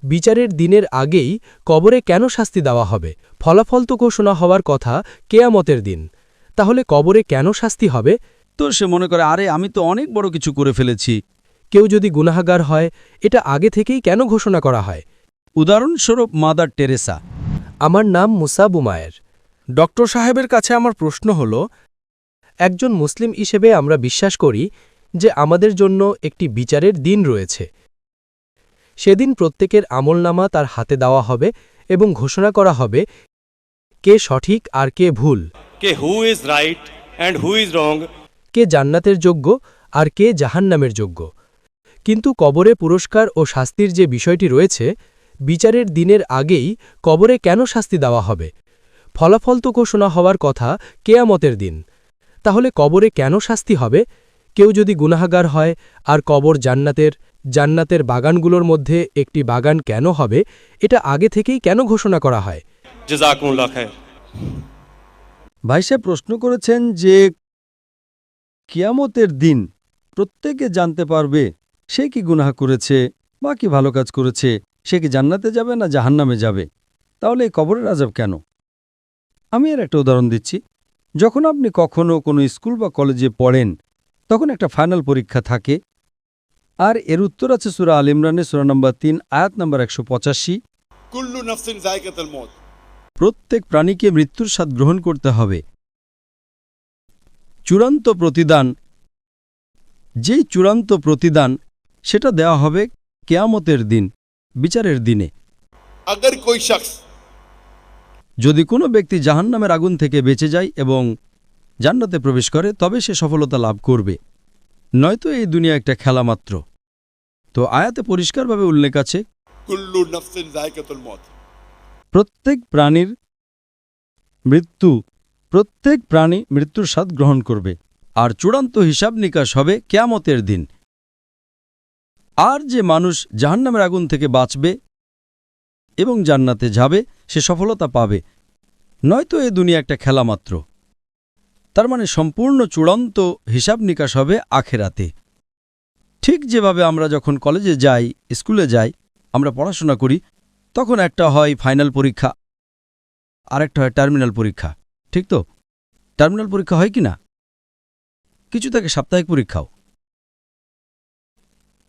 বিচারের দিনের আগেই কবরে কেন শাস্তি দেওয়া হবে? ফলাফল তো ঘোষণা হওয়ার কথা কেয়ামতের দিন। তাহলে কবরে কেন শাস্তি হবে? তো সে মনে করে, আরে আমি তো অনেক বড় কিছু করে ফেলেছি। কেউ যদি গুনাহগার হয়, এটা আগে থেকেই কেন ঘোষণা করা হয়? উদাহরণস্বরূপ মাদার টেরেসা। আমার নাম মুসা বুমায়ের। ডক্টর সাহেবের কাছে আমার প্রশ্ন হল, একজন মুসলিম হিসেবে আমরা বিশ্বাস করি যে আমাদের জন্য একটি বিচারের দিন রয়েছে। সেদিন প্রত্যেকের আমলনামা তার হাতে দেওয়া হবে এবং ঘোষণা করা হবে কে সঠিক আর কে ভুল, who is right and who is wrong. কে জান্নাতের যোগ্য আর কে জাহান্নামের যোগ্য। কিন্তু কবরে পুরস্কার ও শাস্তির যে বিষয়টি রয়েছে, বিচারের দিনের আগেই কবরে কেন শাস্তি দেওয়া হবে? ফলাফল তো ঘোষণা হওয়ার কথা কেয়ামতের দিন। তাহলে কবরে কেন শাস্তি হবে? কেউ যদি গুনাহগার হয় আর কবর জান্নাতের বাগানগুলোর মধ্যে একটি বাগান কেন হবে, এটা আগে থেকেই কেন ঘোষণা করা হয়? জাযাকুমুল্লাহ খায়র। ভাই সাহেব প্রশ্ন করেছেন যে কিয়ামতের দিন প্রত্যেকে জানতে পারবে সে কি গুনাহ করেছে বা কি ভালো কাজ করেছে, সে কি জান্নাতে যাবে না জাহান্নামে যাবে। তাহলে এই কবরের আযাব কেন? আমি এর একটা উদাহরণ দিচ্ছি। যখন আপনি কখনো কোনো স্কুল বা কলেজে পড়েন, তখন একটা ফাইনাল পরীক্ষা থাকে, আর এর উত্তর আছে সূরা আল ইমরানের সূরা নম্বর 3 আয়াত নম্বর 185। কুল্লু নাফসিন যায়কাতুল মউত। প্রত্যেক প্রাণীকে মৃত্যুর স্বাদ গ্রহণ করতে হবে। চূড়ান্ত প্রতিদান, যেই চূড়ান্ত প্রতিদান সেটা দেওয়া হবে কিয়ামতের দিন, বিচারের দিনে। अगर कोई शख्स যদি কোনো ব্যক্তি জাহান্নামের আগুন থেকে বেঁচে যায় এবং জান্নাতে প্রবেশ করে, তবে সে সফলতা লাভ করবে, নয়তো এই দুনিয়া একটা খেলা মাত্র। তো আয়াতে পরিষ্কারভাবে উল্লেখ আছে কুল্লু নাফসিন যায়কাতুল মউত। প্রত্যেক প্রাণী মৃত্যুর স্বাদ গ্রহণ করবে, আর চূড়ান্ত হিসাব নিকাশ হবে কিয়ামতের দিন। আর যে মানুষ জাহান্নামের আগুন থেকে বাঁচবে এবং জান্নাতে যাবে, সে সফলতা পাবে, নয়তো এ দুনিয়া একটা খেলা মাত্র। তার মানে সম্পূর্ণ চূড়ান্ত হিসাব নিকাশ হবে আখেরাতে। ঠিক যেভাবে আমরা যখন কলেজে যাই, স্কুলে যাই, আমরা পড়াশোনা করি, তখন একটা হয় ফাইনাল পরীক্ষা, আরেকটা হয় টার্মিনাল পরীক্ষা। ঠিক তো? টার্মিনাল পরীক্ষা হয় কি না? কিছু থাকে সাপ্তাহিক পরীক্ষাও।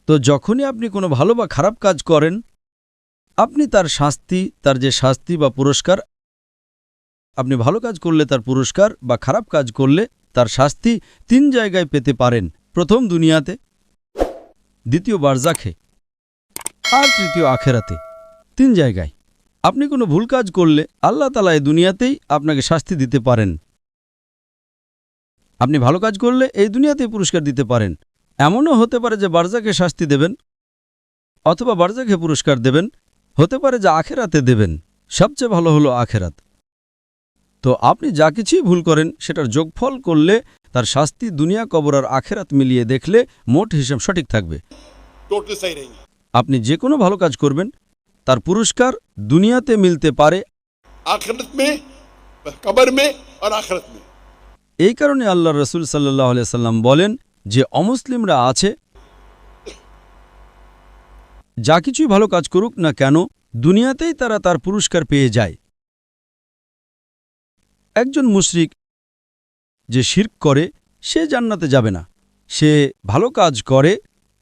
তো যখনই আপনি কোনো ভালো বা খারাপ কাজ করেন, আপনি তার যে শাস্তি বা পুরস্কার, আপনি ভালো কাজ করলে তার পুরস্কার বা খারাপ কাজ করলে তার শাস্তি 3 জায়গায় পেতে পারেন। প্রথম দুনিয়াতে, দ্বিতীয় বারজাখে, আর তৃতীয় আখেরাতে। 3 জায়গায়। আপনি কোনো ভুল কাজ করলে আল্লাহ তাআলা এই দুনিয়াতেই আপনাকে শাস্তি দিতে পারেন। আপনি ভালো কাজ করলে এই দুনিয়াতেই পুরস্কার দিতে পারেন। এমনও হতে পারে যে বারজাখে শাস্তি দেবেন, অথবা বারজাখে পুরস্কার দেবেন, হতে পারে যে আখেরাতে দেবেন। সবচেয়ে ভালো হলো আখেরাত। তো আপনি যা কিছুই ভুল করেন সেটার যোগফল করলে তার শাস্তি দুনিয়া, কবর আর আখেরাত মিলিয়ে দেখলে মোট হিসাব সঠিক থাকবে। टोटल सही रहेंगे। আপনি যে কোনো ভালো কাজ করবেন, তার পুরস্কার দুনিয়াতে মিলতে পারে, आखिरत में, कब्र में और आखिरत में। এই কারণে আল্লাহ রসুল সাল্লাল্লাহু আলাইহি সাল্লাম বলেন যে অমুসলিমরা আছে, যা কিছুই ভালো কাজ করুক না কেন, দুনিয়াতেই তারা তার পুরস্কার পেয়ে যায়। একজন মুশরিক যে শিরক করে, সে জান্নাতে যাবে না। সে ভালো কাজ করে,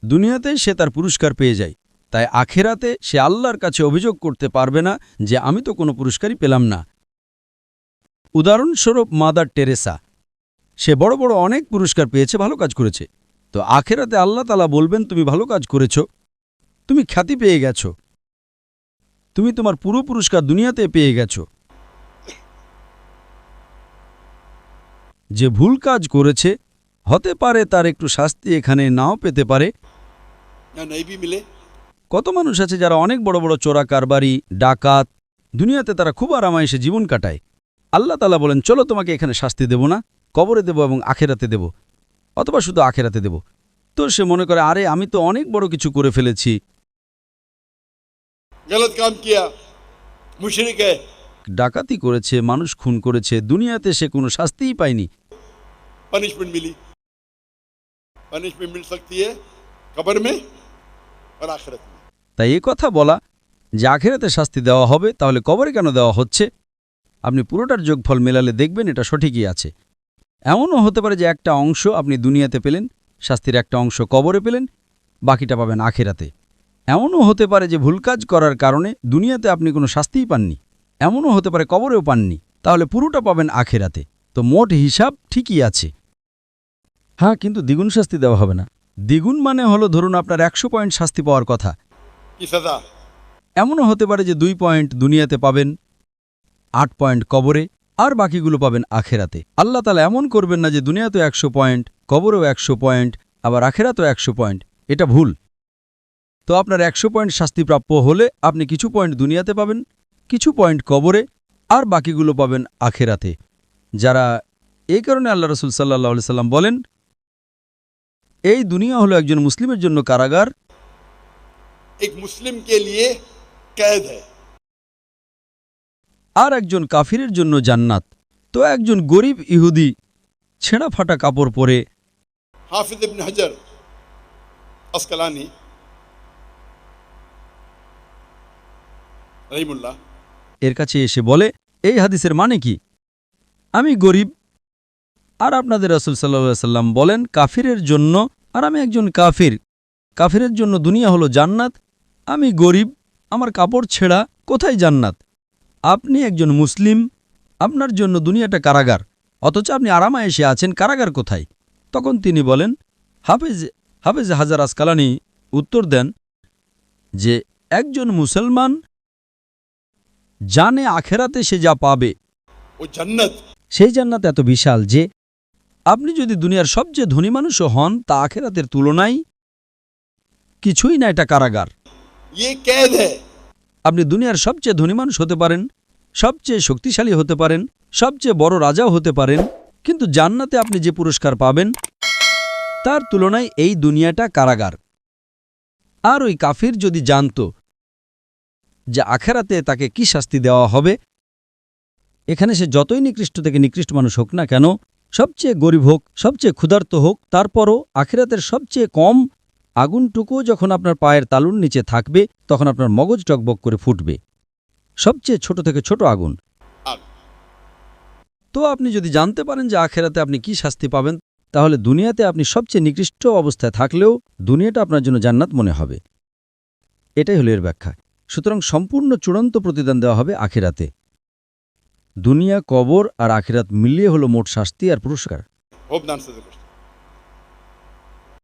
দুনিয়াতেই সে তার পুরস্কার পেয়ে যায়। তাই আখেরাতে সে আল্লাহর কাছে অভিযোগ করতে পারবে না যে আমি তো কোনো পুরস্কারই পেলাম না। উদাহরণস্বরূপ মাদার টেরেসা, সে বড় বড় অনেক পুরস্কার পেয়েছে, ভালো কাজ করেছে। তো আখেরাতে আল্লাহ তাআলা বলবেন, তুমি ভালো কাজ করেছ, তুমি খ্যাতি পেয়ে গেছ, তুমি তোমার পুরো পুরস্কার দুনিয়াতে পেয়ে গেছ। যে ভুল কাজ করেছে, হতে পারে তার একটু শাস্তি এখানে নাও পেতে পারে। या नहीं भी मिले। কত মানুষ আছে যারা অনেক বড় বড় চোরা কারবারি, ডাকাত, দুনিয়াতে তারা খুব আরামায়েশে জীবন কাটায়। আল্লাহ তাআলা বলেন, চলো তোমাকে এখানে শাস্তি দেব না, কবরে দেব এবং আখেরাতে দেব, অথবা শুধু আখেরাতে দেব। তো সে মনে করে, আরে আমি তো অনেক বড় কিছু করে ফেলেছি। गलत काम किया, मुशरिक है। ডাকাতি করেছে, মানুষ খুন করেছে, দুনিয়াতে সে কোনো শাস্তিই পায়নি। पनिशमेंट मिली। पनिशमेंट मिल सकती है कब्र में और आखिरत में। তাই এ কথা বলা যে আখেরাতে শাস্তি দেওয়া হবে, তাহলে কবরে কেন দেওয়া হচ্ছে? আপনি পুরোটার যোগফল মেলালে দেখবেন এটা সঠিকই আছে। এমনও হতে পারে যে একটা অংশ আপনি দুনিয়াতে পেলেন, শাস্তির একটা অংশ কবরে পেলেন, বাকিটা পাবেন আখেরাতে। এমনও হতে পারে যে ভুল কাজ করার কারণে দুনিয়াতে আপনি কোনো শাস্তিই পাননি, এমনও হতে পারে কবরেও পাননি, তাহলে পুরোটা পাবেন আখেরাতে। তো মোট হিসাব ঠিকই আছে। হ্যাঁ, কিন্তু দ্বিগুণ শাস্তি দেওয়া হবে না। দ্বিগুণ মানে হলো ধরুন আপনার 100 পয়েন্ট শাস্তি পাওয়ার কথা, की सजा এমনও হতে পারে যে 2 পয়েন্ট দুনিয়াতে পাবেন, 8 পয়েন্ট কবরে, আর বাকিগুলো পাবেন আখেরাতে। আল্লাহ তাআলা এমন করবেন না যে দুনিয়াতেও 100 পয়েন্ট, কবরেও 100 পয়েন্ট, আবার আখেরাতেও 100 পয়েন্ট। এটা ভুল। তো আপনার 100 পয়েন্ট শাস্তি প্রাপ্য হলে আপনি কিছু পয়েন্ট দুনিয়াতে পাবেন, কিছু পয়েন্ট কবরে, আর বাকিগুলো পাবেন আখেরাতে। যারা এই কারণে আল্লাহ রাসূল সাল্লাল্লাহু আলাইহি সাল্লাম বলেন, এই দুনিয়া হলো একজন মুসলিমের জন্য কারাগার, एक मुस्लिम के लिए कैद है। আর একজন কাফিরের জন্য জান্নাত। তো একজন গরিব ইহুদি ছেঁড়া ফাটা কাপড় পরে हाफिज इब्न हजर अस्कलानी रहीमुल्लाह এর কাছে এসে বলে, এই হাদিসের মানে কি? আমি গরিব, আর আপনাদের রাসূল সাল্লাল্লাহু আলাইহি সাল্লাম বলেন কাফিরের জন্য, আর আমি একজন কাফির, কাফিরের জন্য দুনিয়া হলো জান্নাত, আমি গরিব, আমার কাপড় ছেঁড়া, কোথায় জান্নাত? আপনি একজন মুসলিম, আপনার জন্য দুনিয়াটা কারাগার, অথচ আপনি আরামায়েশে আছেন, কারাগার কোথায়? তখন তিনি বলেন, হাফেজ হাজার আসকালানি উত্তর দেন যে একজন মুসলমান জানে আখেরাতে সে যা পাবে, वो जन्नत সেই জান্নাত এত বিশাল যে আপনি যদি দুনিয়ার সবচেয়ে ধনী মানুষও হন, তা আখেরাতের তুলনায় কিছুই না, এটা কারাগার। ये कैद है। আপনি দুনিয়ার সবচেয়ে ধনী মানুষ হতে পারেন, সবচেয়ে শক্তিশালী হতে পারেন, সবচেয়ে বড় রাজাও হতে পারেন, কিন্তু জান্নাতে আপনি যে পুরস্কার পাবেন তার তুলনায় এই দুনিয়াটা কারাগার। আর ওই কাফির যদি জানত যে আখেরাতে তাকে কি শাস্তি দেওয়া হবে, এখানে সে যতই নিকৃষ্ট থেকে নিকৃষ্ট মানুষ হোক না কেন, সবচেয়ে গরিব হোক, সবচেয়ে ক্ষুধার্ত হোক, তারপরও আখিরাতের সবচেয়ে কম আগুনটুকু যখন আপনার পায়ের তালুর নিচে থাকবে, তখন আপনার মগজ টকবক করে ফুটবে। সবচেয়ে ছোট থেকে ছোট আগুন। आग। তো আপনি যদি জানতে পারেন যে আখেরাতে আপনি কি শাস্তি পাবেন, তাহলে দুনিয়াতে আপনি সবচেয়ে নিকৃষ্ট অবস্থায় থাকলেও দুনিয়াটা আপনার জন্য জান্নাত মনে হবে। এটাই হলো এর ব্যাখ্যা। সুতরাং সম্পূর্ণ চূড়ান্ত প্রতিদান দেওয়া হবে আখিরাতে। দুনিয়া, কবর আর আখিরাত মিলিয়ে হলো মোট শাস্তি আর পুরস্কার। Hope that answers the question.